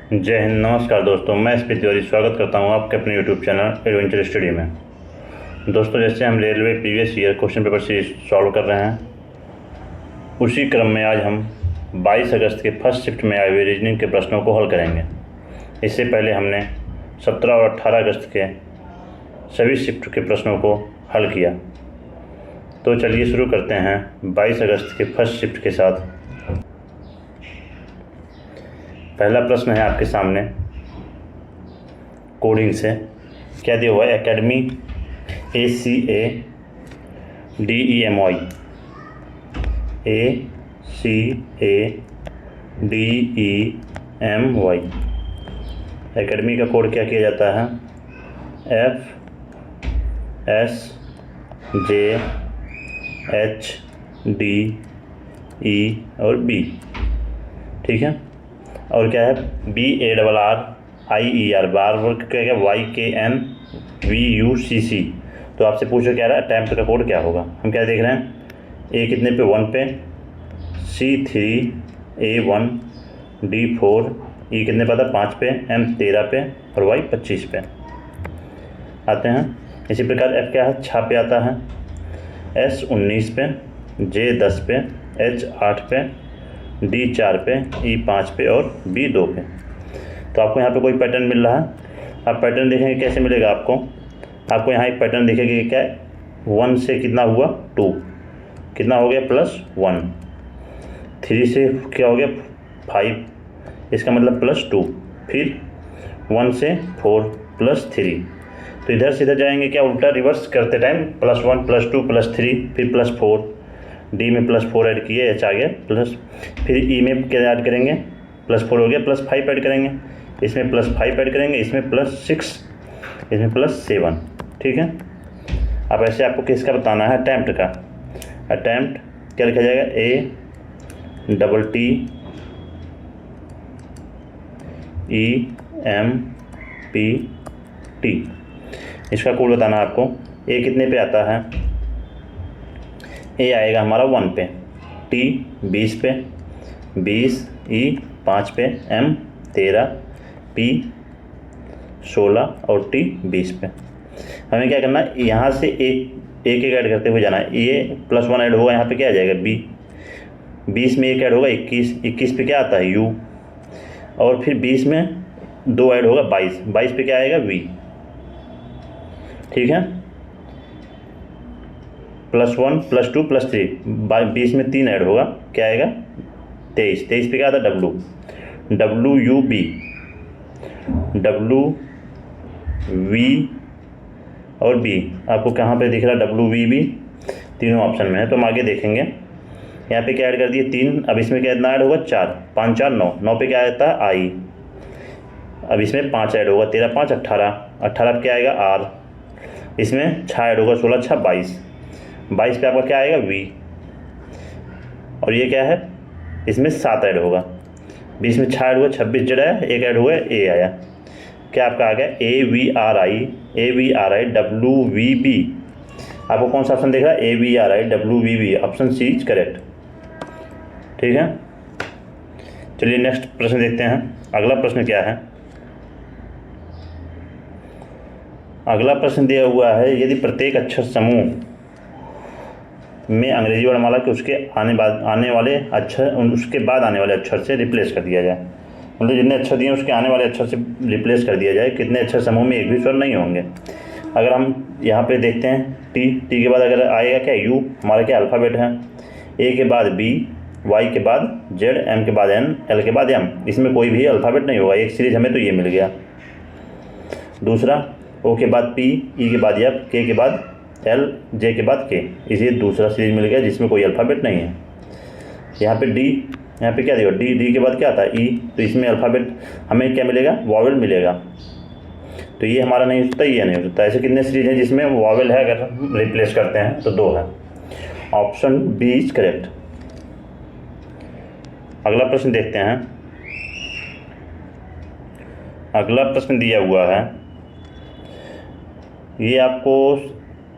जय हिंद। नमस्कार दोस्तों, मैं एसपी तिवारी स्वागत करता हूं आपके अपने यूट्यूब चैनल एडवेंचर स्टडी में। दोस्तों, जैसे हम railway previous year question paper series solve कर रहे हैं, उसी क्रम में आज हम 22 अगस्त के फर्स्ट शिफ्ट में आए हुए रीजनिंग के प्रश्नों को हल करेंगे। इससे पहले हमने 17 और 18 अगस्त के सभी शिफ्ट के प्रश्नों को हल किया। तो चलिए शुरू करते हैं 22 अगस्त के फर्स्ट शिफ्ट के साथ। पहला प्रश्न है आपके सामने कोडिंग से। क्या दिया हुआ है? एकेडमी ACADEMY ACADEMY एकेडमी का कोड क्या किया जाता है? FSJHDE और B। ठीक है। और क्या है? BARRIER बार वर्क क्या है? YKNVUCC। तो आपसे पूछो क्या रहा है? अटैम्प्ट का कोड क्या होगा? हम क्या देख रहे हैं? A कितने पे? 1 पे, C3 A1 D4 E कितने पे था? 5 पे, M 13 पे और Y 25 पे आते हैं। इसी प्रकार F क्या है? 6 पे आता है, S 19 पे, J 10 पे, H 8 पे, D 4 पे, E 5 पे और B 2 पे। तो आपको यहाँ पे कोई पैटर्न मिल रहा है। आप पैटर्न देखेंगे कैसे मिलेगा आपको यहाँ एक पैटर्न दिखेगा कि क्या 1 से कितना हुआ? 2 कितना हो गया? +1। 3 से क्या हो गया? 5, इसका मतलब +2। फिर 1 से 4 +3। तो इधर से इधर जाएंगे क्या? उल्टा रिवर्स करते टाइम +1 +2 +3 फिर +4। डी में +4 ऐड किए, H आ गया प्लस। फिर ई में क्या ऐड करेंगे? +4 हो गया, +5 ऐड करेंगे, इसमें +5 ऐड करेंगे, इसमें +6, इसमें +7। ठीक है। अब ऐसे आपको किसका बताना है? अटैम्प्ट का। अटैम्प्ट क्या लिखा जाएगा? ATTEMPT। इसका कोड बताना है आपको। ए कितने पे आता है? ए आएगा हमारा 1 पे, T 20 पे, 20 E 5 पे, M 13, P 16 और T 20 पे। हमें क्या करना है? यहाँ से एक ऐड करते हुए जाना है। ये +1 ऐड होगा, यहाँ पे क्या आ जाएगा? B। 20 में 1 ऐड होगा, 21 पे क्या आता है? U। और फिर 20 में 2 ऐड होगा, 22 पे क्या आएगा? V। ठीक है। +1 +2 +3, 20 में 3 ऐड होगा, क्या आएगा? 23 पे क्या आता है? WUB WV और B। आपको कहाँ पे दिख रहा है? WVB तीनों ऑप्शन में है। तो हम आगे देखेंगे। यहाँ पे क्या ऐड कर दिए? 3। अब इसमें क्या इतना ऐड होगा? 4, 5 4 9, 9 पे क्या आता है? I। अब इसमें 5 ऐड होगा, 13 5 18, 18 पे क्या आएगा? R। इसमें 6 ऐड होगा, 16 6 22, 22 पे आपका क्या आएगा? V। और ये क्या है? इसमें 7 ऐड होगा, 20 में 6 ऐड हुआ, 26 जड़ है, 1 ऐड हुआ, A आया। क्या आपका आ गया? AVRI WVB। आपको कौन सा ऑप्शन देख रहा है? AVRI WVB, option C is correct. ठीक है। चलिए नेक्स्ट प्रश्न देखते हैं। अगला प्रश्न क्या है? अगला प्रश्न दिया हुआ है, यदि प्रत्येक अक्षर समूह में अंग्रेजी वर्णमाला के उसके आने वाले अक्षर उसके बाद आने वाले अक्षर से रिप्लेस कर दिया जाए। मतलब जितने अक्षर दिए उसके आने वाले अक्षर से रिप्लेस कर दिया जाए। कितने अक्षर समूह में एक भी स्वर नहीं होंगे? अगर हम यहाँ पे देखते हैं टी के बाद अगर आएगा क्या? यू, हमारा क्या अल्फ़ाबेट है। ए के बाद बी, वाई के बाद जेड, एम के बाद एन, एल के बाद एम। इसमें कोई भी अल्फ़ाबेट नहीं होगा। एक सीरीज हमें तो ये मिल गया। दूसरा ओ के बाद पी, ई के बाद एफ, के के बाद एल, जे के बाद के। इसे दूसरा सीरीज मिल गया जिसमें कोई अल्फ़ाबेट नहीं है। यहाँ पे डी, यहाँ पे क्या देगा? डी के बाद क्या आता है? ई। तो इसमें अल्फ़ाबेट हमें क्या मिलेगा? वॉवेल मिलेगा। तो ये हमारा नहीं हो सकता, ये नहीं हो सकता। ऐसे कितने सीरीज हैं जिसमें वॉवेल है? अगर हम रिप्लेस करते हैं तो 2 है। Option B is correct. अगला प्रश्न देखते हैं। अगला प्रश्न दिया हुआ है, ये आपको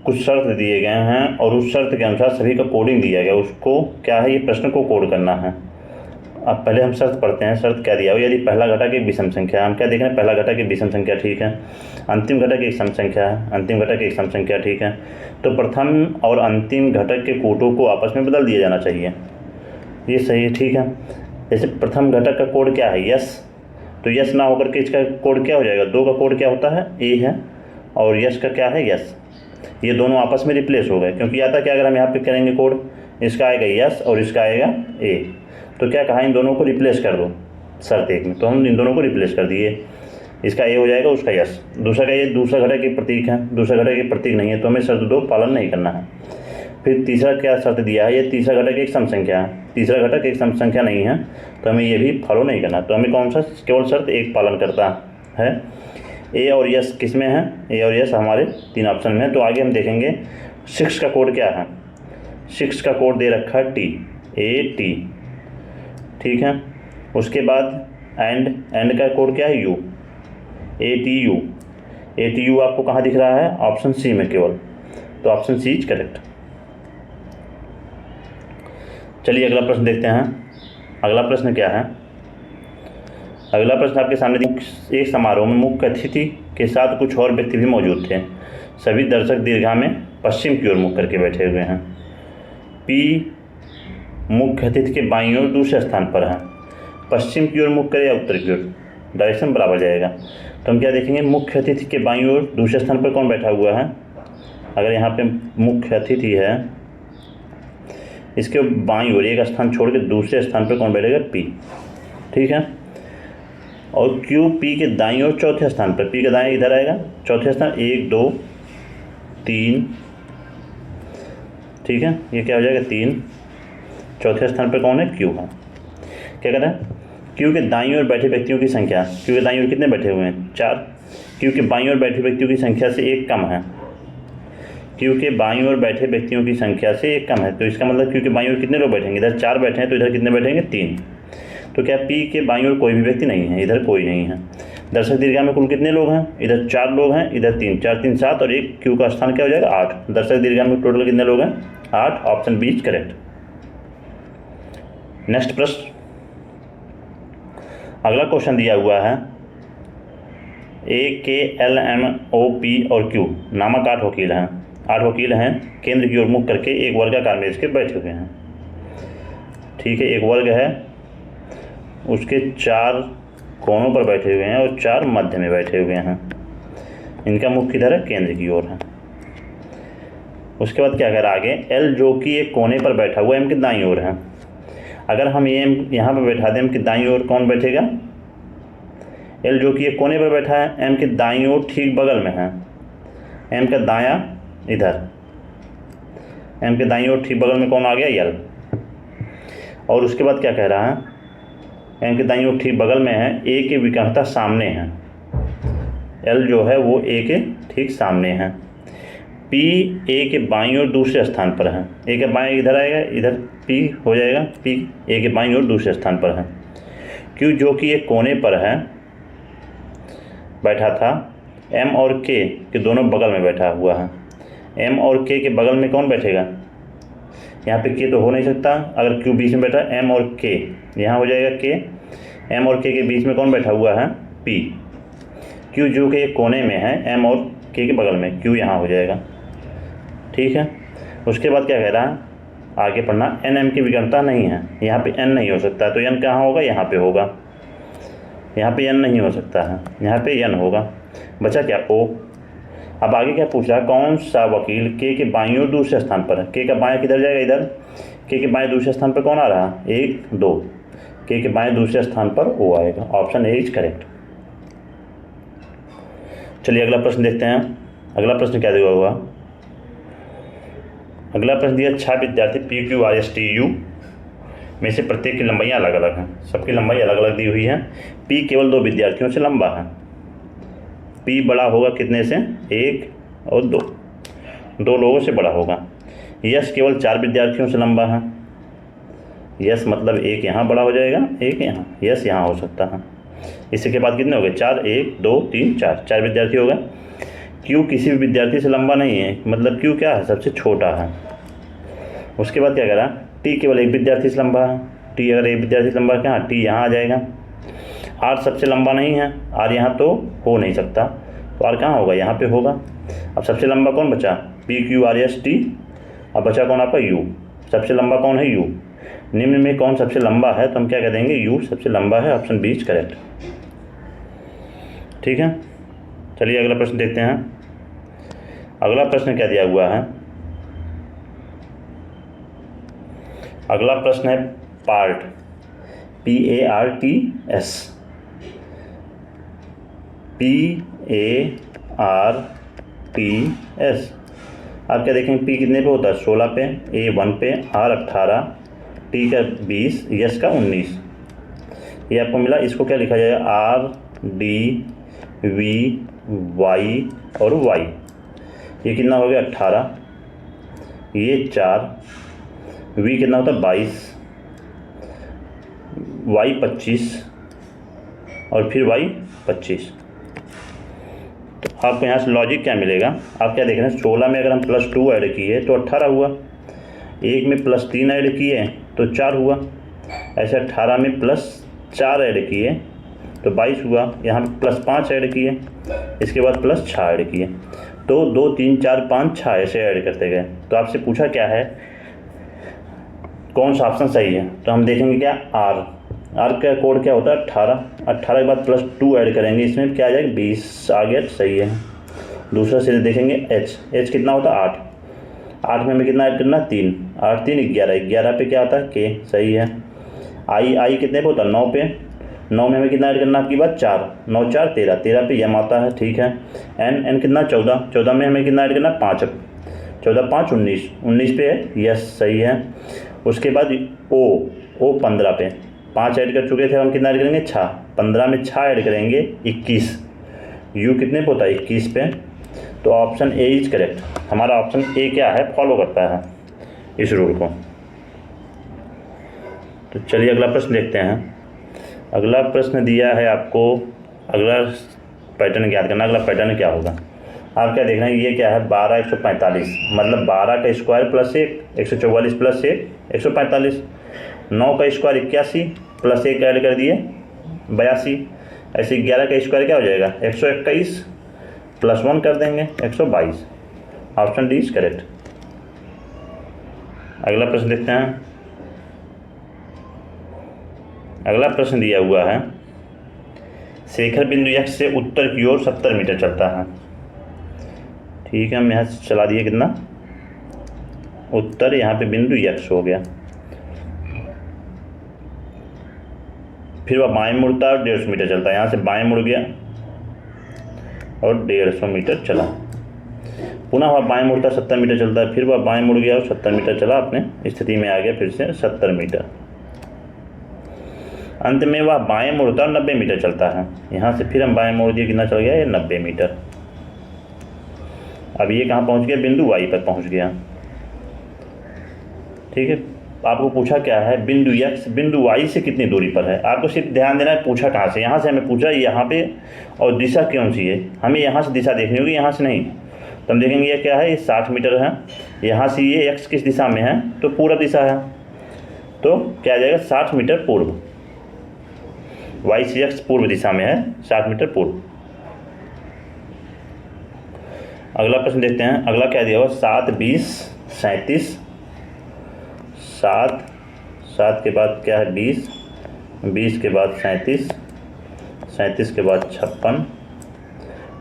कुछ शर्त दिए गए हैं और उस शर्त के अनुसार सभी का कोडिंग दिया गया। उसको क्या है? ये प्रश्न को कोड करना है। अब पहले हम शर्त पढ़ते हैं। शर्त क्या दिया हो, यदि पहला घटक एक विषम संख्या है, हम क्या देख रहे हैं, पहला घटक एक विषम संख्या, ठीक है। अंतिम घटक एक सम संख्या है, अंतिम घटक एक सम संख्या, ठीक है। तो प्रथम और अंतिम घटक के कोटों को आपस में बदल दिया जाना चाहिए, ये सही है, ठीक है। जैसे प्रथम घटक का कोड क्या है, यस, तो यस ना होकर के इसका कोड क्या हो जाएगा, 2 का कोड क्या होता है, ए है, और यस का क्या है, यस। ये दोनों आपस में रिप्लेस हो गए, क्योंकि आता क्या, अगर हम यहाँ पे करेंगे कोड, इसका आएगा यस और इसका आएगा ए, तो क्या कहा, इन दोनों को रिप्लेस कर दो शर्त एक में, तो हम इन दोनों को रिप्लेस कर दिए, इसका ए हो जाएगा, उसका यस। दूसरा का ये दूसरा घटक एक प्रतीक है, दूसरा घटक एक प्रतीक नहीं है, तो हमें शर्त 2 पालन नहीं करना है। फिर तीसरा क्या शर्त दिया है, ये तीसरा घटक एक सम संख्या है, तीसरा घटक एक सम संख्या नहीं है, तो हमें ये भी फॉलो नहीं करना। तो हमें कौन सा, केवल शर्त 1 पालन करता है। ए और यस किस में है, ए और यस हमारे 3 ऑप्शन में है। तो आगे हम देखेंगे 6 का कोड क्या है। 6 का कोड दे रखा है टी, ए टी, ठीक है। उसके बाद एंड का कोड क्या है, you, A T U. A T U आपको कहाँ दिख रहा है, ऑप्शन सी में केवल, तो ऑप्शन सी इज करेक्ट। चलिए अगला प्रश्न देखते हैं। अगला प्रश्न क्या है, अगला प्रश्न आपके सामने, एक समारोह में मुख्य अतिथि के साथ कुछ और व्यक्ति भी मौजूद थे। सभी दर्शक दीर्घा में पश्चिम की ओर मुख करके बैठे हुए हैं। पी मुख्य अतिथि के बाईं ओर दूसरे स्थान पर है। पश्चिम की ओर मुख करे या उत्तर की ओर, डायरेक्शन बराबर जाएगा। तो हम क्या देखेंगे, मुख्य अतिथि के बाईं ओर दूसरे स्थान पर कौन बैठा हुआ है। अगर यहाँ पे मुख्य अतिथि है, इसके बाईं ओर एक स्थान छोड़ के दूसरे स्थान पर कौन बैठेगा, पी, ठीक है। और क्यू पी के दाईं ओर चौथे स्थान पर, पी के दाएं इधर आएगा, चौथे स्थान 1 2 3, ठीक है, ये क्या हो जाएगा 3। चौथे स्थान पर कौन है, क्यू है। क्या कह रहा है, क्यू के दाईं ओर बैठे व्यक्तियों की संख्या, क्यू के दाईं ओर कितने बैठे हुए हैं, 4। क्यू के बाईं ओर बैठे व्यक्तियों की संख्या से 1 कम है, क्यू के बाईं ओर बैठे व्यक्तियों की संख्या से 1 कम है। तो इसका मतलब क्यू के बाईं ओर कितने लोग बैठेंगे, इधर 4 बैठे हैं, तो इधर कितने बैठेंगे, 3। तो क्या पी के बाईं ओर कोई भी व्यक्ति नहीं है, इधर कोई नहीं है। दर्शक दीर्घा में कुल कितने लोग हैं, इधर 4 लोग हैं, इधर 3, 4 3 7, और एक क्यू का स्थान क्या हो जाएगा, 8। दर्शक दीर्घा में टोटल कितने लोग हैं, 8। Option B is correct. Next प्रश्न, अगला क्वेश्चन दिया हुआ है, A K L M O P और क्यू नामक 8 वकील हैं। 8 वकील हैं, केंद्र की ओर मुख करके एक वर्गाकार मेज के बैठे हुए हैं, ठीक है। एक वर्ग है, उसके 4 कोनों पर बैठे हुए हैं और 4 मध्य में बैठे हुए हैं। इनका मुख किधर है, केंद्र की ओर है। उसके बाद क्या कर आगे, एल जो कि एक कोने पर बैठा हुआ एम के दाईं ओर है। अगर हम ये एम यहाँ पर बैठा दें, एम के दाईं ओर कौन बैठेगा, एल जो कि एक कोने पर बैठा है, एम के दाईं ओर ठीक बगल में है, एम का दायां इधर, एम के दाईं ओर ठीक बगल में कौन आ गया, एल। और उसके बाद क्या कह रहा है, एम के दाईं ओर ठीक बगल में है, ए के विकर्णता सामने है, एल जो है वो ए के ठीक सामने है। पी ए के बाईं ओर दूसरे स्थान पर है, ए के बाएं इधर आएगा, इधर पी हो जाएगा, पी ए के बाईं ओर दूसरे स्थान पर है। क्यू जो कि एक कोने पर है बैठा था, एम और के दोनों बगल में बैठा हुआ है। एम और के बगल में कौन बैठेगा, यहाँ पे के तो हो नहीं सकता, अगर क्यू बीच में बैठा है, एम और के यहाँ हो जाएगा के, एम और के बीच में कौन बैठा हुआ है, पी। क्यू जो कि एक कोने में है, एम और के बगल में, क्यू यहाँ हो जाएगा, ठीक है। उसके बाद क्या कह रहा है, आगे पढ़ना, एन एम की विकर्णता नहीं है, यहाँ पे एन नहीं हो सकता, तो एन कहाँ होगा, यहाँ पे होगा, यहाँ पे एन नहीं हो सकता है, यहाँ पे एन होगा। बचा क्या, ओ। अब आगे क्या पूछ रहा है, कौन सा वकील के बाईं ओर दूसरे स्थान पर है। के का बाएं किधर जाएगा, इधर। के बाएं दूसरे स्थान पर कौन आ रहा है, 1 2, के बाएं दूसरे स्थान पर ओ आएगा। Option A is correct. चलिए अगला प्रश्न देखते हैं। अगला प्रश्न क्या दिया हुआ, अगला प्रश्न दिया, 6 विद्यार्थी P Q R S T U में से प्रत्येक की लंबाइयाँ अलग अलग हैं, सबकी लंबाई अलग अलग दी हुई है। पी केवल 2 विद्यार्थियों से लंबा है। पी बड़ा होगा कितने से, 1 और 2 लोगों से बड़ा होगा। यस केवल 4 विद्यार्थियों से लंबा है। यस मतलब 1 यहाँ बड़ा हो जाएगा, 1 यहाँ, यस यहाँ हो सकता है। इसी के बाद कितने हो गए, 4, 1 2 3 4 विद्यार्थी हो गए। क्यू किसी भी विद्यार्थी से लंबा नहीं है, मतलब क्यू क्या है, सबसे छोटा है। उसके बाद क्या करा, टी केवल 1 विद्यार्थी से लंबा है, टी अगर एक विद्यार्थी लंबा क्या हाँ टी यहाँ आ जाएगा। आर सबसे लंबा नहीं है, आर यहाँ तो हो नहीं सकता, तो आर कहाँ होगा, यहाँ पे होगा। अब सबसे लंबा कौन बचा, P Q R S T. अब बचा कौन आपका यू, सबसे लंबा कौन है यू। निम्न में कौन सबसे लंबा है, तो हम क्या कह देंगे यू सबसे लंबा है, ऑप्शन बी इज करेक्ट। ठीक है, चलिए अगला प्रश्न देखते हैं। अगला प्रश्न क्या दिया हुआ है, अगला प्रश्न है पार्ट, PARTS, PARTS। आप क्या देखेंगे, P कितने पे होता है 16 पे, A 1 पे, R 18, T का 20, S का 19। ये आपको मिला, इसको क्या लिखा जाएगा R D V Y और Y। ये कितना हो गया 18, ये 4, V कितना होता है 22, Y 25 और फिर Y 25। आपको यहाँ से लॉजिक क्या मिलेगा, आप क्या देख रहे हैं 16 में अगर हम +2 ऐड किए तो 18 हुआ, 1 में +3 ऐड किए तो 4 हुआ, ऐसे 18 में +4 ऐड किए तो 22 हुआ, यहाँ पे +5 ऐड किए, इसके बाद +6 ऐड किए, तो 2 3 4 5 6 ऐसे ऐड करते गए। तो आपसे पूछा क्या है कौन सा ऑप्शन सही है, तो हम देखेंगे क्या आर का कोड क्या होता है 18, 18 के बाद +2 ऐड करेंगे, इसमें क्या आ जाएगा 20 आ गया, सही है। दूसरा से देखेंगे एच कितना होता है 8, 8 में हमें कितना ऐड करना 3, 8 3 11, 11 पे क्या आता है के, सही है। आई कितने पे होता है 9 पे, 9 में हमें कितना ऐड करना आपकी बात 4, 9 4 13, 13 पे यम आता है, ठीक है। एन कितना 14, 14 में हमें कितना ऐड करना 5, 14 5 19, 19 पे है, यस सही है। उसके बाद ओ 15 पे 5 ऐड कर चुके थे, हम कितना ऐड करेंगे 6, 15 में 6 ऐड करेंगे 21, यू कितने पे होता है 21 पे, तो ऑप्शन ए इज करेक्ट। हमारा ऑप्शन ए क्या है फॉलो करता है इस रूल को। तो चलिए अगला प्रश्न देखते हैं। अगला प्रश्न दिया है आपको, अगला पैटर्न याद करना, अगला पैटर्न क्या होगा। आप क्या देख रहे हैं, ये क्या है 12 145, मतलब 12 का स्क्वायर +1 144 +1 145, 9 का स्क्वायर 81 +1 ऐड कर दिए 82, ऐसे 11 का स्क्वायर क्या हो जाएगा 121 +1 कर देंगे 122, ऑप्शन डी इज करेक्ट। अगला प्रश्न देखते हैं। अगला प्रश्न दिया हुआ है, शेखर बिंदु x से उत्तर की ओर 70 मीटर चलता है, ठीक है। हम यहाँ से चला दिए कितना उत्तर, यहाँ पे बिंदु x हो गया, फिर वह बाएं मुड़ता है और 150 मीटर चलता है, यहाँ से बाएं मुड़ गया और 150 मीटर चला, पुनः वह बाएं मुड़ता 70 मीटर चलता है, फिर वह बाएं मुड़ गया और 70 मीटर चला, अपने स्थिति में आ गया फिर से 70 मीटर। अंत में वह बाएं मुड़ता और 90 मीटर चलता है, यहाँ से फिर हम बाएं मोड़ दिए, कितना चल गया ये 90 मीटर। अब ये कहाँ पहुँच गया, बिंदु वाई पर पहुँच गया, ठीक है। आपको पूछा क्या है, बिंदु x बिंदु y से कितनी दूरी पर है। आपको सिर्फ ध्यान देना है पूछा कहाँ से, यहाँ से हमें पूछा यहाँ पे, और दिशा कौन सी है, हमें यहाँ से दिशा देखनी होगी, यहाँ से नहीं। तो हम देखेंगे ये क्या है, ये 60 मीटर है, यहाँ से ये x किस दिशा में है, तो पूर्व दिशा है, तो क्या आ जाएगा 60 मीटर पूर्व, y से x पूर्व दिशा में है 60 मीटर पूर्व। अगला प्रश्न देखते हैं। अगला क्या दिया हुआ 7 20 37, 7 के बाद क्या है 20, 20 के बाद 37, 37 के बाद 56,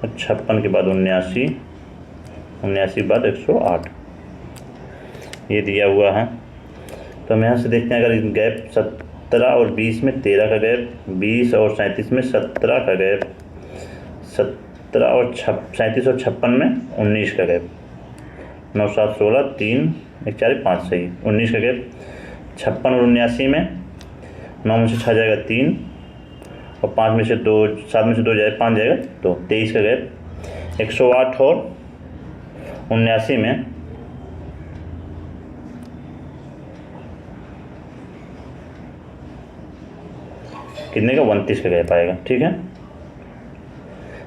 56 के बाद 79, 79 के बाद 108, ये दिया हुआ है। तो हम यहाँ से देखते हैं, अगर गैप 17 और 20 में 13 का गैप, 20 और 37 में 17 का गैप, 17 और 37 और 56 में 19 का गैप, 9 7 16 3 1 4 5 सही, 19 का गैप, 56 और 79 में 9 में से 6 जाएगा 3 और 5 में से 2, 7 में से 2 जाएगा 5 जाएगा, तो 23 का गैप, 108 और 79 में कितने का 29 का गैप आएगा, ठीक है।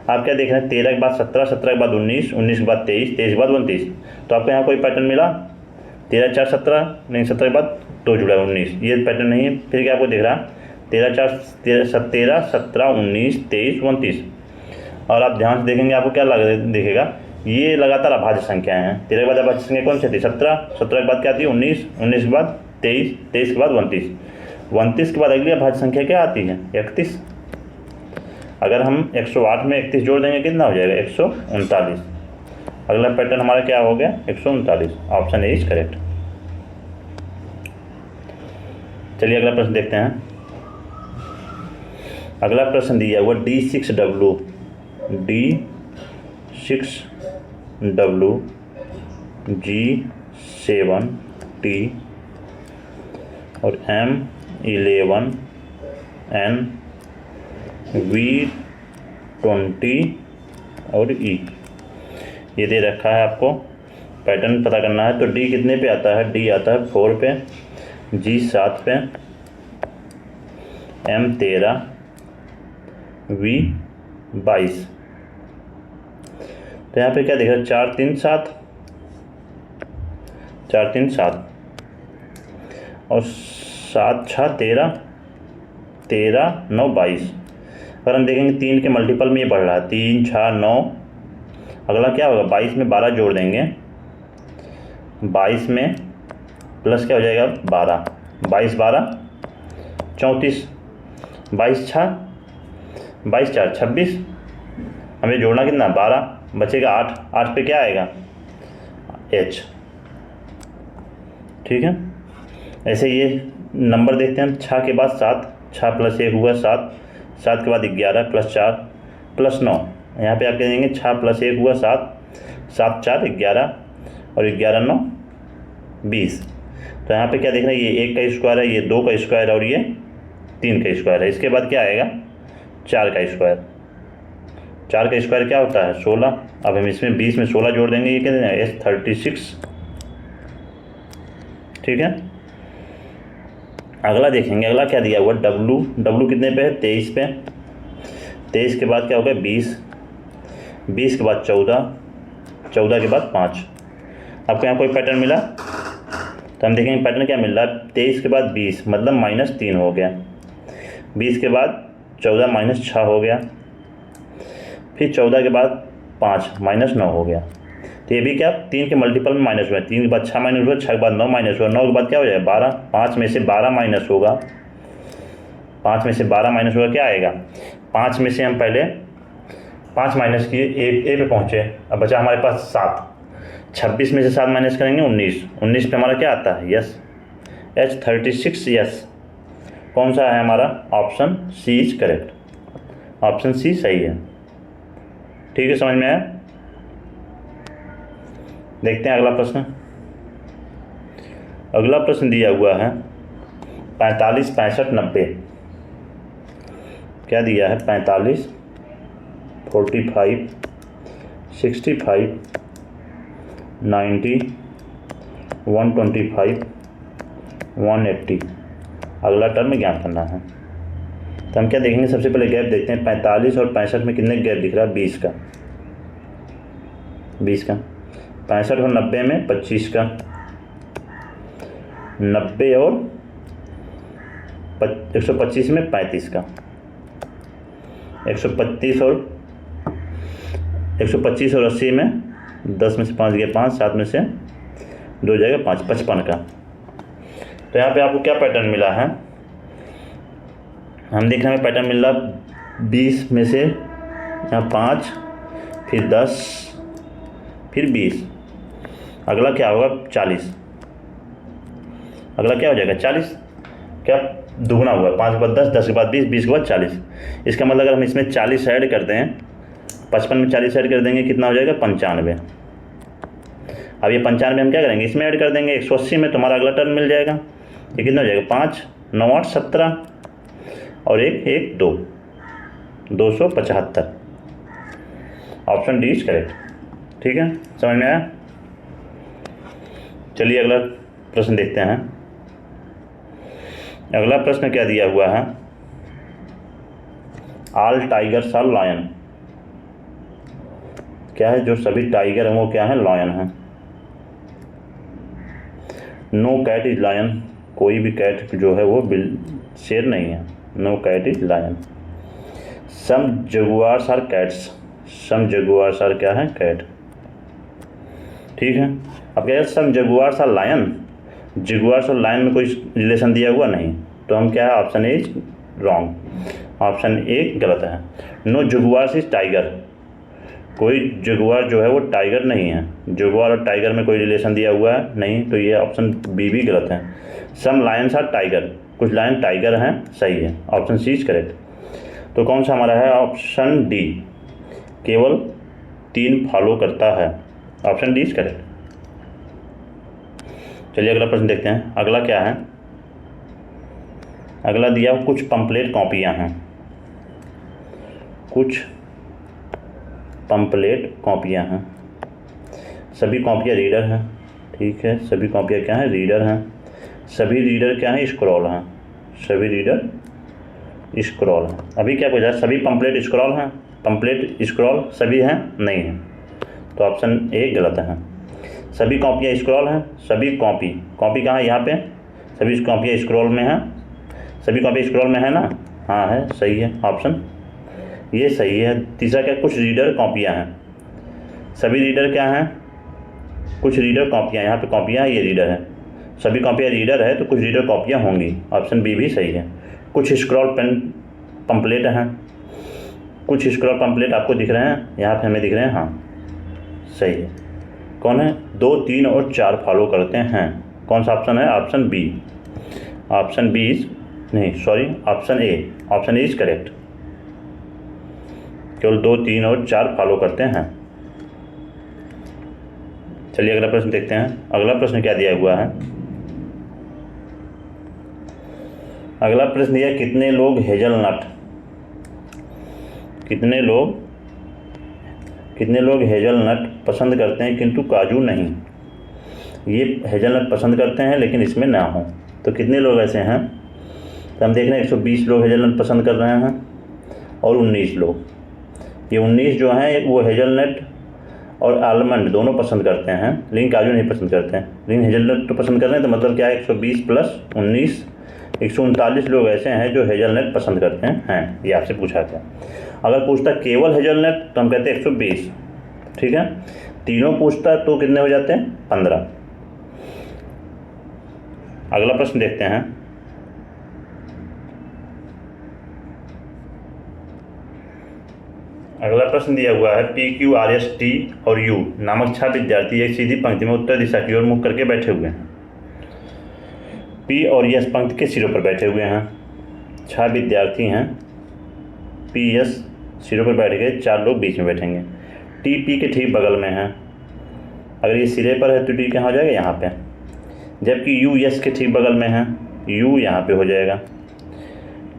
आप क्या देख रहे हैं, 13 के बाद 17, 17 के बाद 19, 19 के बाद 23, 23 के बाद 29, तो आपको यहाँ कोई पैटर्न मिला, 13 4 17 नहीं, 17 के बाद तो जुड़ा है 19, ये पैटर्न नहीं है। फिर क्या आपको दिख रहा है 13 4 13 17 19 23 29, और आप ध्यान से देखेंगे आपको क्या दिखेगा, ये लगातार अभाज्य संख्याएं हैं। 13 के बाद अभाज्य संख्या कौन सी थी 17, 17 के बाद क्या आती है 19, 19 के बाद 23, 23 के बाद 29, 29 के बाद अगली अभाज्य संख्या क्या आती है 31। अगर हम 108 में 31 जोड़ देंगे कितना हो जाएगा 139। अगला पैटर्न हमारा क्या हो गया 139, ऑप्शन ए इज करेक्ट। चलिए अगला प्रश्न देखते हैं। अगला प्रश्न दिया हुआ D6W G7T और M11N V20 और E, ये दे रखा है। आपको पैटर्न पता करना है। तो D कितने पे आता है, D आता है 4 पे, G 7 पे, M 13, V 22। तो यहाँ पे क्या दिख रहा है 4 3 7, 4 3 7 और 7 6 13, 13 9 22। अगर हम देखेंगे 3 के मल्टीपल में ये बढ़ रहा है 3 6 9। अगला क्या होगा 22 में 12 जोड़ देंगे, 22 में प्लस क्या हो जाएगा 12, 22 12 34, 22 6 22 4 26। हमें जोड़ना कितना 12, बचेगा 8, 8 पे क्या आएगा H। ठीक है, ऐसे ये नंबर देखते हैं। 6 के बाद 7, 6 प्लस 1 हुआ 7, 7 के बाद 11 प्लस 4 प्लस 9। यहाँ पे आप कह देंगे 6 प्लस 1 हुआ 7, 7 4 11 और 11 9 20। तो यहाँ पे क्या देख रहे हैं ये 1 का स्क्वायर है, ये 2 का स्क्वायर और ये 3 का स्क्वायर है। इसके बाद क्या आएगा 4 का स्क्वायर। 4 का स्क्वायर क्या होता है 16। अब हम इसमें 20 में 16 जोड़ देंगे, ये कितने S36। ठीक है, अगला देखेंगे। अगला क्या दिया हुआ W कितने पे है 23 पे, 23 के बाद क्या होगा 20, 20 के बाद 14, 14 के बाद 5। आपको यहाँ कोई पैटर्न मिला तो हम देखेंगे पैटर्न क्या मिल रहा है 23 के बाद 20 मतलब -3 हो गया, 20 के बाद 14 -6 हो गया, फिर 14 के बाद 5 -9 हो गया। तो ये भी क्या 3 के मल्टीपल में माइनस हुआ, 3 के बाद 6 माइनस हुआ, 6 के बाद 9 माइनस हुआ, 9 के बाद क्या हो जाएगा 12, 5 में से 12 माइनस होगा, 5 में से 12 माइनस होगा क्या आएगा 5 में से हम पहले 5 माइनस किए ए पे पहुँचे, अब बचा हमारे पास 7, 26 में से 7 माइनस करेंगे 19, 19 पे हमारा क्या आता है यस H36 यस। कौन सा है हमारा option C is correct, option C सही है। ठीक है, समझ में आया। देखते हैं अगला प्रश्न। अगला प्रश्न दिया हुआ है 45 65 90। क्या दिया है 45 45 65 90 125 180। अगला टर्म ज्ञात करना है। तो हम क्या देखेंगे सबसे पहले गैप देखते हैं। 45 और 65 में कितने गैप दिख रहा है 20 का, 20 का। 65 और 90 में 25 का, 90 और 125 में 35 का, 125 और 80 में 10 में से 5 गया 5, 7 में से 2 जाएगा 5, 55 का। तो यहाँ पे आपको क्या पैटर्न मिला है, हम देख रहे हैं पैटर्न मिल रहा 20 में से यहाँ 5, फिर 10, फिर 20। अगला क्या होगा 40। अगला क्या हो जाएगा 40, क्या दुगना हुआ 5 के बाद 10, 10 के बाद 20, 20 के बाद 40। इसका मतलब अगर हम इसमें 40 ऐड करते हैं, 55 में 40 ऐड कर देंगे कितना हो जाएगा 95। अब ये 95 हम क्या करेंगे इसमें ऐड कर देंगे 180 में, तुम्हारा अगला टर्म मिल जाएगा। ये कितना हो जाएगा 5 9 8 17 और 1 1 2 275। Option D is correct. ठीक है, समझ में आया। चलिए अगला प्रश्न देखते हैं। अगला प्रश्न क्या दिया हुआ है, ऑल टाइगर्स आर लायन। क्या है जो सभी टाइगर हैं वो क्या है लायन है। नो कैट इज लायन, कोई भी कैट जो है वो शेर नहीं है। No cat is lion. Some jaguars are cats. Some jaguars are क्या है? कैट। ठीक है। अब क्या है? Some jaguars are lion. Jaguars और लायन में कोई रिलेशन दिया हुआ नहीं, तो हम क्या है? Option A is wrong. Option A गलत है। No jaguars is tiger. कोई जगुआर जो है वो टाइगर नहीं है। जगुआर और टाइगर में कोई रिलेशन दिया हुआ है नहीं, तो ये ऑप्शन बी भी गलत है। Some lions are tiger. कुछ लायन टाइगर हैं, सही है। Option C is correct. तो कौन सा हमारा है? ऑप्शन डी, केवल 3 फॉलो करता है। Option D is correct. चलिए अगला प्रश्न देखते हैं। अगला क्या है? अगला दिया कुछ पंपलेट कॉपियाँ हैं। कुछ पंपलेट कॉपियाँ हैं। सभी कॉपियाँ रीडर हैं। ठीक है, सभी कॉपियाँ क्या हैं? रीडर हैं। सभी रीडर क्या हैं? स्क्रॉल हैं। सभी रीडर स्क्रॉल हैं। अभी क्या पूछा? सभी पंपलेट स्क्रॉल हैं। पंपलेट स्क्रॉल सभी हैं? नहीं है, तो ऑप्शन ए गलत है। सभी कॉपियाँ स्क्रॉल हैं। सभी कॉपी कहाँ है? यहाँ पे सभी कॉपियाँ स्क्रॉल में हैं। सभी कॉपी स्क्रॉल में है ना? हाँ है, सही है। ऑप्शन ये सही है। तीसरा क्या? कुछ रीडर कॉपियाँ हैं। सभी रीडर क्या हैं? कुछ रीडर कॉपियाँ। यहाँ पे कॉपियाँ है, ये रीडर है। सभी कॉपियाँ रीडर है, तो कुछ रीडर कॉपियाँ होंगी। ऑप्शन बी भी सही है। कुछ स्क्रॉल पंपलेट हैं। कुछ स्क्रॉल पंपलेट आपको दिख रहे हैं? यहाँ पे हमें दिख रहे हैं, हाँ सही है। कौन है? 2, 3 और 4 फॉलो करते हैं। कौन सा ऑप्शन है? Option B. Option B is नहीं, sorry, option A. Option A is correct. केवल 2, 3 और 4 फॉलो करते हैं। चलिए अगला प्रश्न देखते हैं। अगला प्रश्न क्या दिया हुआ है? अगला प्रश्न दिया कितने लोग हेजलनट हेजलनट पसंद करते हैं किंतु काजू नहीं। ये हेजलनट पसंद करते हैं लेकिन इसमें ना हो, तो कितने लोग ऐसे हैं? तो हम देख रहे हैं 120 लोग हेजलनट पसंद कर रहे हैं और 19 लोग। ये 19 जो हैं वो हेजलनट और आलमंड दोनों पसंद करते हैं, लेकिन काजू नहीं पसंद करते हैं। लेकिन हेजलनट तो पसंद कर रहे हैं, तो मतलब क्या है? 120 + 19 139 लोग ऐसे हैं जो हेजलनट पसंद करते हैं। ये आपसे पूछा था। अगर पूछता केवल हेजलनट तो हम कहते हैं 120। ठीक है, तीनों पूछता तो कितने हो जाते हैं? 15। अगला प्रश्न देखते हैं। अगला प्रश्न दिया हुआ है PQRST और U नामक 6 विद्यार्थी एक सीधी पंक्ति में उत्तर दिशा की ओर मुख करके बैठे हुए हैं। P और S पंक्ति के सिरों पर बैठे हुए हैं। 6 विद्यार्थी हैं। P S सिरों पर बैठ गए, 4 लोग बीच में बैठेंगे। T P के ठीक बगल में है। अगर ये सिरे पर है तो T कहाँ हो जाएगा? यहाँ पे। जबकि U S के ठीक बगल में है, U यहाँ पे हो जाएगा।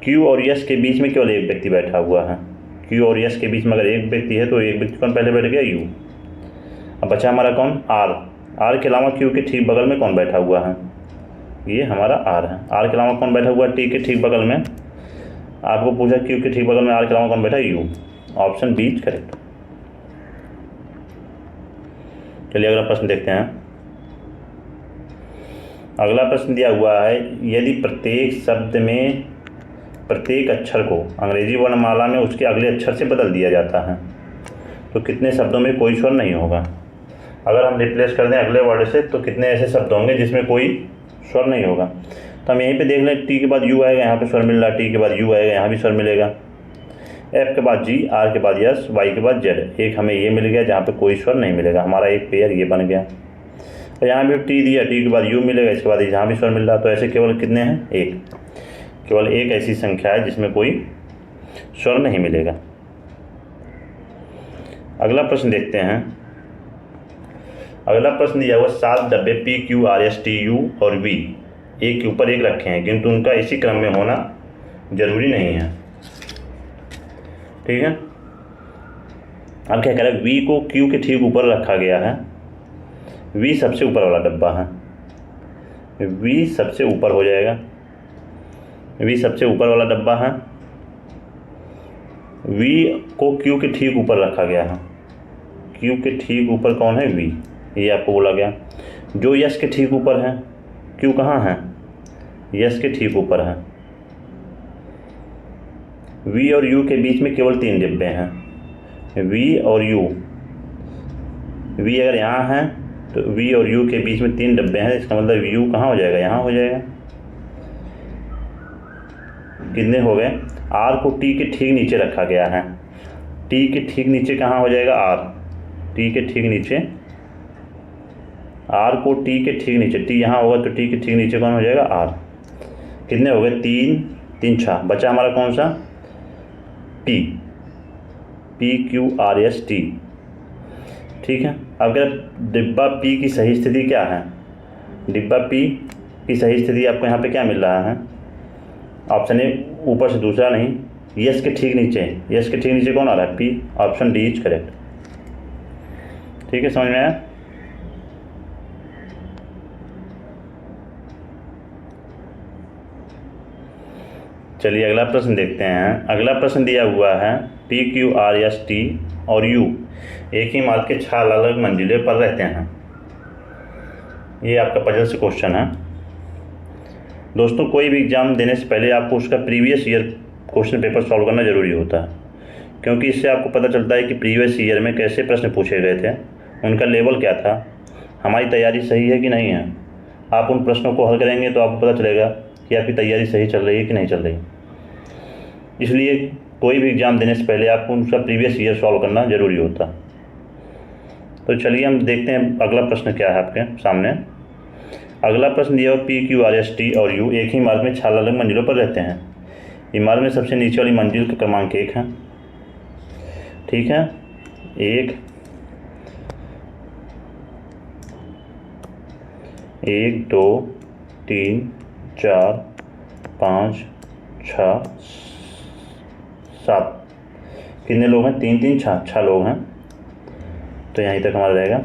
Q और S के बीच में केवल एक व्यक्ति बैठा हुआ है। Q और S के बीच में अगर एक व्यक्ति है तो एक व्यक्ति कौन पहले बैठ गया? U। अब बचा हमारा कौन? R। R के अलावा Q के ठीक बगल में कौन बैठा हुआ है? ये हमारा R है। R के अलावा कौन बैठा हुआ है? T के ठीक बगल में। आपको पूछा Q के ठीक बगल में R के अलावा कौन बैठा है? U। Option B is correct. चलिए अगला प्रश्न देखते हैं। अगला प्रश्न दिया हुआ है यदि प्रत्येक शब्द में प्रत्येक अक्षर को अंग्रेजी वर्णमाला में उसके अगले अक्षर से बदल दिया जाता है तो कितने शब्दों में कोई स्वर नहीं होगा? अगर हम रिप्लेस कर दें अगले वर्ड से तो कितने ऐसे शब्द होंगे जिसमें कोई स्वर नहीं होगा? तो हम यहीं पे देख लें, T के बाद U आएगा, यहाँ पे स्वर मिल रहा है। T के बाद U आएगा, यहाँ भी स्वर मिलेगा। F के बाद G, R के बाद S, Y के बाद Z। एक हमें ये मिल गया जहाँ पे कोई स्वर नहीं मिलेगा, हमारा एक पेयर ये बन गया। और यहाँ भी T दिया, T के बाद U मिलेगा, इसके बाद यहाँ भी स्वर मिल रहा। तो ऐसे केवल कितने हैं? एक। केवल एक ऐसी संख्या है जिसमें कोई स्वर नहीं मिलेगा। अगला प्रश्न देखते हैं। अगला प्रश्न दिया हुआ 7 डब्बे PQRSTU और V एक के ऊपर एक रखे हैं किंतु उनका इसी क्रम में होना जरूरी नहीं है। ठीक है, अब क्या कह रहा है? V को Q के ठीक ऊपर रखा गया है। V सबसे ऊपर वाला डब्बा है, V सबसे ऊपर हो जाएगा। V सबसे ऊपर वाला डब्बा है। V को Q के ठीक ऊपर रखा गया है। Q के ठीक ऊपर कौन है? V। ये आपको बोला गया। जो S के ठीक ऊपर है, Q कहाँ है? यस के ठीक ऊपर है। वी और यू के बीच में केवल 3 डिब्बे हैं। वी और यू, वी अगर यहाँ है तो वी और यू के बीच में 3 डब्बे हैं, इसका मतलब यू कहाँ हो जाएगा, यहाँ हो जाएगा। कितने हो गए? आर को टी के ठीक नीचे रखा गया है। टी के ठीक नीचे कहाँ हो जाएगा? आर। टी के ठीक नीचे, आर को टी के ठीक नीचे, टी यहाँ होगा तो टी के ठीक नीचे कौन हो जाएगा? आर। कितने हो गए? 3 3 6। बचा हमारा कौन सा? T, P Q R S T. ठीक है। अब अगर डिब्बा पी की सही स्थिति क्या है? डिब्बा पी की सही स्थिति आपको यहाँ पे क्या मिल रहा है? ऑप्शन ए ऊपर से दूसरा नहीं, यस के ठीक नीचे। यस के ठीक नीचे कौन आ रहा है? P. Option D is correct. ठीक है, समझ में आया? चलिए अगला प्रश्न देखते हैं। अगला प्रश्न दिया हुआ है P Q R S T और यू एक ही इमारत के 6 अलग अलग मंजिलों पर रहते हैं। ये आपका पजल से क्वेश्चन है। दोस्तों, कोई भी एग्ज़ाम देने से पहले आपको उसका previous year question paper solve करना ज़रूरी होता है, क्योंकि इससे आपको पता चलता है कि प्रीवियस ईयर में कैसे प्रश्न पूछे गए थे, उनका लेवल क्या था, हमारी तैयारी सही है कि नहीं है। आप उन प्रश्नों को हल करेंगे तो आपको पता चलेगा कि आपकी तैयारी सही चल रही है कि नहीं चल रही। इसलिए कोई भी एग्ज़ाम देने से पहले आपको उसका प्रीवियस ईयर सॉल्व करना ज़रूरी होता। तो चलिए हम देखते हैं अगला प्रश्न क्या है आपके सामने। अगला प्रश्न दिया हुआ P Q R S T और यू एक ही इमारत में 6 अलग मंजिलों पर रहते हैं। इमारत में सबसे नीचे वाली मंजिल का क्रमांक 1 है। ठीक है, 1 1 2 3 4 5 6 7। कितने लोग हैं? 3 3 6 लोग हैं, तो यहीं तक हमारा रहेगा।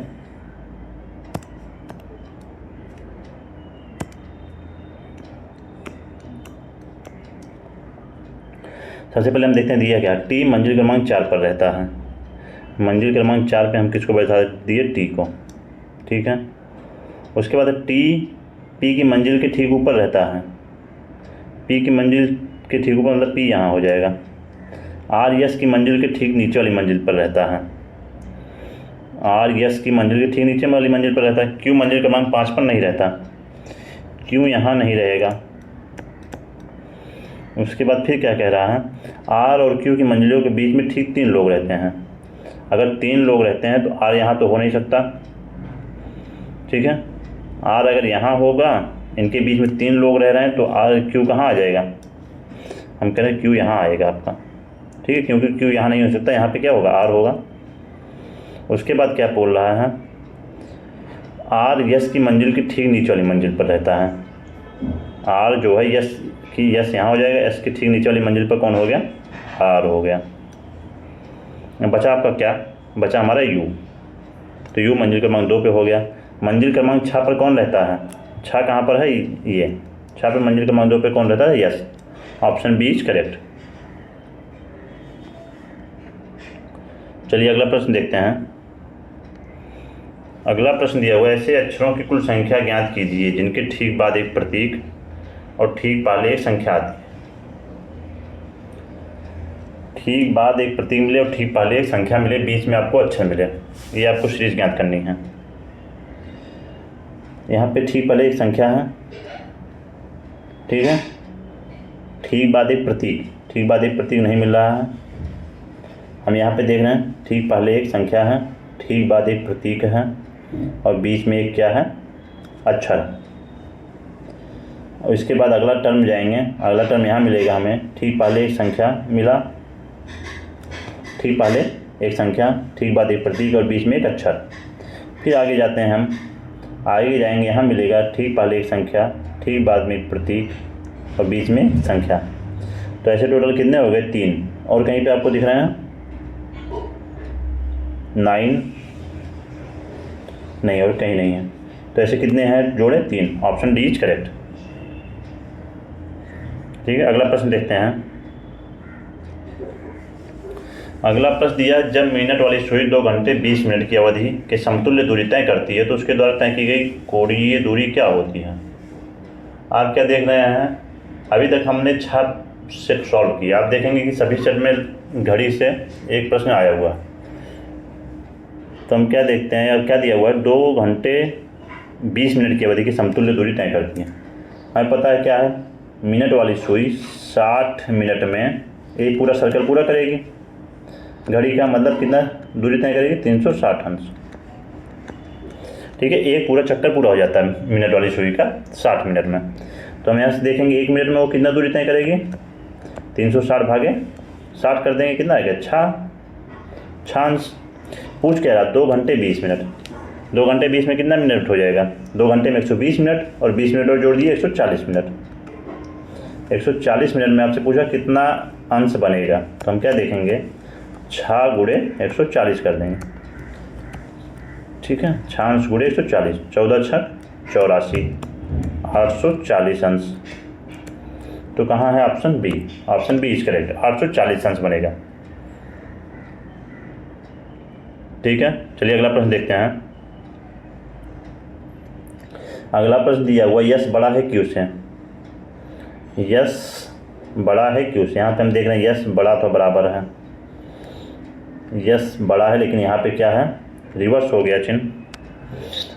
सबसे पहले हम देखते हैं दिया क्या। टी मंजिल क्रमांक 4 पर रहता है। मंजिल क्रमांक 4 पे हम किसको बैठा दिए? टी को। ठीक है। उसके बाद टी पी की मंजिल के ठीक ऊपर रहता है। पी की मंजिल के ठीक ऊपर मतलब पी यहाँ हो जाएगा। आर यस की मंजिल के ठीक नीचे वाली मंजिल पर रहता है। आर यस की मंजिल के ठीक नीचे वाली मंजिल पर रहता है। क्यू मंजिल क्रमांक 5 पर नहीं रहता। क्यू यहाँ नहीं रहेगा। उसके बाद फिर क्या कह रहा है? आर और क्यू की मंजिलों के बीच में ठीक 3 लोग रहते हैं। अगर 3 लोग रहते हैं तो आर यहाँ तो हो नहीं सकता। ठीक है, आर अगर यहाँ होगा, इनके बीच में 3 लोग रह रहे हैं तो आर क्यू कहाँ आ जाएगा? हम कह रहे हैं क्यू यहाँ आएगा आपका। ठीक है, क्योंकि क्यू यहाँ नहीं हो सकता, यहाँ पे क्या होगा? आर होगा। उसके बाद क्या बोल रहा है? आर यस की मंजिल की ठीक नीचे वाली मंजिल पर रहता है। आर जो है यस की, यस यहाँ हो जाएगा, एस की ठीक नीचे वाली मंजिल पर कौन हो गया? आर हो गया। बचा आपका क्या? बचा हमारा यू। तो यू मंजिल क्रमांक 2 पे हो गया। मंजिल क्रमांक 6 पर कौन रहता है? 6 कहाँ पर है? ये 6 पर मंजिल क्रमांक 2 पे कौन रहता है? Yes. Option B is correct. चलिए अगला प्रश्न देखते हैं। अगला प्रश्न दिया हुआ है ऐसे अक्षरों की कुल संख्या ज्ञात कीजिए जिनके ठीक बाद एक प्रतीक और ठीक पहले एक संख्या आती है। ठीक बाद एक प्रतीक मिले और ठीक पहले एक संख्या मिले, बीच में आपको अक्षर मिले, ये आपको सीरीज ज्ञात करनी है। यहाँ पे ठीक पहले एक संख्या है। ठीक है, ठीक बाद एक प्रतीक, ठीक बाद एक प्रतीक नहीं मिल रहा है। हम यहाँ पे देख रहे हैं ठीक पहले एक संख्या है, ठीक बाद एक प्रतीक है और बीच में एक क्या है? अक्षर। और इसके बाद अगला टर्म जाएंगे। अगला टर्म यहाँ मिलेगा हमें, ठीक पहले एक संख्या मिला, ठीक पहले एक संख्या, ठीक बाद एक प्रतीक और बीच में एक अक्षर। फिर आगे जाते हैं हम, आगे जाएंगे, यहाँ मिलेगा ठीक पहले एक संख्या, ठीक बाद में एक प्रतीक और बीच में संख्या। तो ऐसे टोटल कितने हो गए? 3। और कहीं पे आपको दिख रहे हैं 9? नहीं, और कहीं नहीं है। तो ऐसे कितने हैं जोड़े? 3। Option D is correct. ठीक है, अगला प्रश्न देखते हैं। अगला प्रश्न दिया, जब मिनट वाली सुई 2 घंटे 20 मिनट की अवधि के समतुल्य दूरी तय करती है तो उसके द्वारा तय की गई कोणीय दूरी क्या होती है? आप क्या देख रहे हैं, अभी तक हमने 6 सेट सॉल्व किया। आप देखेंगे कि सभी सेट में घड़ी से एक प्रश्न आया हुआ। तो हम क्या देखते हैं, अब क्या दिया हुआ है, 2 घंटे 20 मिनट की अवधि की समतुल्य दूरी तय करती है। हमें पता है क्या है, मिनट वाली सुई 60 मिनट में एक पूरा सर्कल पूरा करेगी। घड़ी का मतलब कितना दूरी तय करेगी, 360 अंश। ठीक है, एक पूरा चक्कर पूरा हो जाता है मिनट वाली सुई का 60 मिनट में। तो हम यहाँ से देखेंगे 1 मिनट में वो कितना दूरी तय करेगी, 360 भागे 60 कर देंगे, कितना आएगा 6 अंश। पूछ कह रहा 2 घंटे 20 मिनट, 2 घंटे 20 में कितना मिनट हो जाएगा, 2 घंटे में 120 मिनट और 20 मिनट और जोड़ दिए 140 मिनट। 140 मिनट में आपसे पूछा कितना अंश बनेगा, तो हम क्या देखेंगे 6 गुणे 140 कर देंगे। ठीक है, 6 अंश गुणे 140, 14 छक 84, 840 अंश। तो कहाँ है option B, option B is correct, 840 अंश बनेगा। ठीक है, चलिए अगला प्रश्न देखते हैं। अगला प्रश्न दिया हुआ यस बड़ा है क्यू से, यस बड़ा है क्यू से। यहाँ पे हम देख रहे हैं यस बड़ा तो बराबर है, यस बड़ा है, लेकिन यहाँ पे क्या है, रिवर्स हो गया चिन्ह।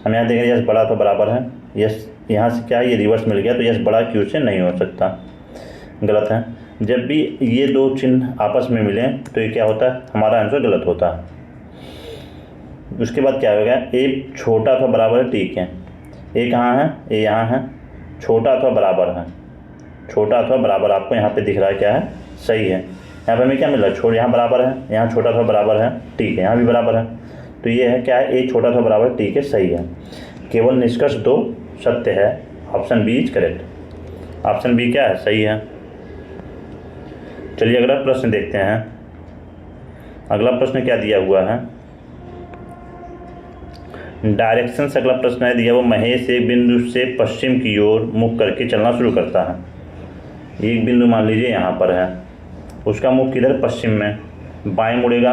हम यहाँ देख रहे हैं यस बड़ा तो बराबर है, यस यहाँ से क्या है, ये रिवर्स मिल गया, तो यस बड़ा क्यू से नहीं हो सकता, गलत है। जब भी ये 2 चिन्ह आपस में मिलें तो ये क्या होता है, हमारा आंसर गलत होता है। उसके बाद क्या होगा, ए छोटा अथवा बराबर है, ठीक है, ए कहाँ है, ए यहाँ है, छोटा अथवा बराबर है, छोटा अथवा बराबर आपको यहाँ पे दिख रहा है, क्या है, सही है। यहाँ पे हमें क्या मिल रहा है, यहाँ बराबर है, यहाँ छोटा अथवा बराबर है, ठीक है, यहाँ भी बराबर है, तो ये है क्या है, ए छोटा अथवा बराबर, ठीक है, सही है। केवल निष्कर्ष 2 सत्य है, option B is correct, option B क्या है, सही है। चलिए अगला प्रश्न देखते हैं। अगला प्रश्न क्या दिया हुआ है, डायरेक्शन से अगला प्रश्न है दिया वो, महेश एक बिंदु से पश्चिम की ओर मुख करके चलना शुरू करता है। एक बिंदु मान लीजिए यहाँ पर है, उसका मुख किधर, पश्चिम में, बाएं मुड़ेगा।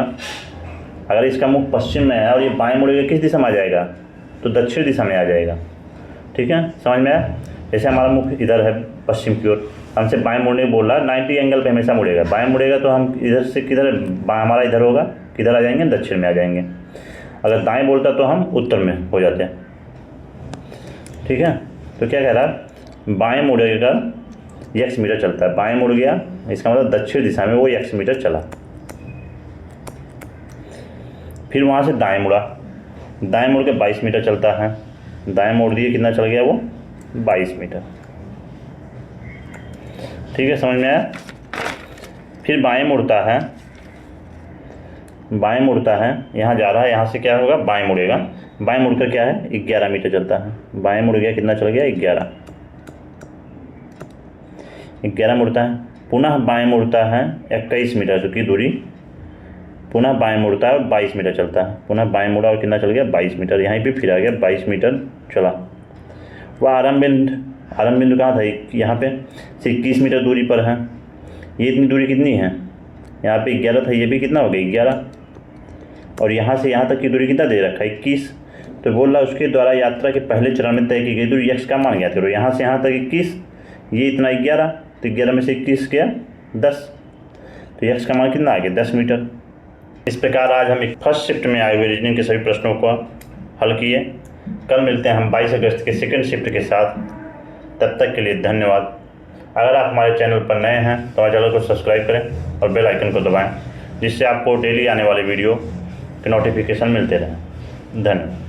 अगर इसका मुख पश्चिम में है और ये बाएं मुड़ेगा, किस दिशा में आ जाएगा, तो दक्षिण दिशा में आ जाएगा। ठीक है, समझ में आया। जैसे हमारा मुख इधर है पश्चिम की ओर, हमसे बाएं मुड़ने बोल रहा है, 90 एंगल पे हमेशा मुड़ेगा, बाएं मुड़ेगा तो हम इधर से किधर, हमारा इधर होगा, किधर आ जाएंगे, दक्षिण में आ जाएंगे। अगर दाएं बोलता तो हम उत्तर में हो जाते हैं। ठीक है, तो क्या कह रहा है, बाएं मुड़ेगा x मीटर चलता है, बाएं मुड़ गया इसका मतलब दक्षिण दिशा में वो x मीटर चला। फिर वहाँ से दाएं मुड़ा, दाएं मुड़ के 22 मीटर चलता है, दाएं मोड़ दिए, कितना चल गया वो, 22 मीटर। ठीक है, समझ में आया। फिर बाएं मुड़ता है, बाएं मुड़ता है, यहाँ जा रहा है, यहाँ से क्या होगा, बाएं मुड़ेगा, बाएं मुड़कर क्या है, 11 मीटर चलता है, बाएं मुड़ गया, कितना चल गया, 11 मुड़ता है। पुनः बाएं मुड़ता है 21 मीटर की दूरी, पुनः बाएं मुड़ता है और 22 मीटर चलता है, पुनः बाएं मुड़ा और कितना चल गया, 22 मीटर, यहीं पे फिर आ गया, 22 मीटर चला। वह आरंभ बिंदु कहाँ था, यहाँ पे से 21 मीटर दूरी पर है। ये इतनी दूरी कितनी है, यहाँ पे 11 था, ये भी कितना हो गया, 11, और यहाँ से यहाँ तक की दूरी कितना दे रखा है, 21। तो बोल रहा उसके द्वारा यात्रा के पहले चरण में तय की गई दूरी x का मान ज्ञात करो। यहाँ से यहाँ तक 21, ये इतना 11, तो 11 में से 21 गया 10, तो x का मान कितना आ गया, 10 मीटर। इस प्रकार आज हम एक फर्स्ट शिफ्ट में आए हुए रीजनिंग के सभी प्रश्नों को हल किए। कल मिलते हैं हम 22 अगस्त के सेकंड शिफ्ट के साथ। तब तक के लिए धन्यवाद। अगर आप हमारे चैनल पर नए हैं तो हमारे चैनल को सब्सक्राइब करें और बेल आइकन को दबाएं, जिससे आपको डेली आने वाले वीडियो के नोटिफिकेशन मिलते रहें। धन्यवाद।